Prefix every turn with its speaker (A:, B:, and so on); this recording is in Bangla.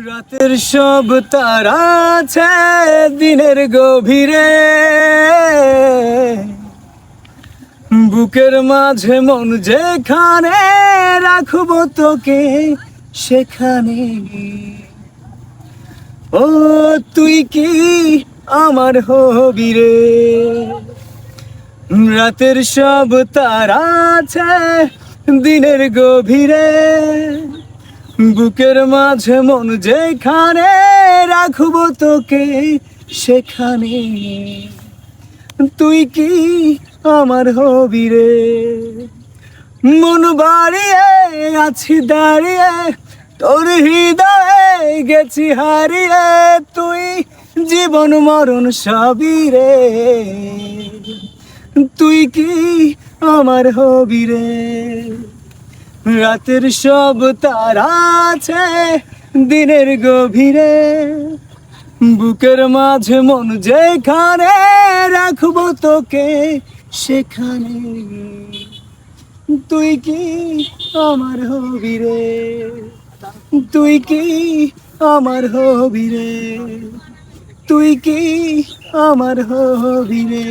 A: রাতের সব তারা আছে দিনের গভীরে, বুকের মাঝে মন যেখানে রাখবো তোকে সেখানে। ও তুই কি আমার হবি রে? রাতের সব তারা আছে দিনের গভীরে, বুকের মাঝে মন যেখানে রাখবো তোকে সেখানে। তুই কি আমার হবি রে? মন বাড়িয়ে আছি দাঁড়িয়ে, তোর হৃদয়ে গেছি হারিয়ে। তুই জীবন মরণ সবই রে, তুই কি আমার হবি রে? রাতের সব তারা আছে দিনের গভীরে, বুকের মাঝে মন যেখানে রাখবো তোকে সেখানে। তুই কি আমার হবি রে? তুই কি আমার হবি রে? তুই কি আমার হবি রে?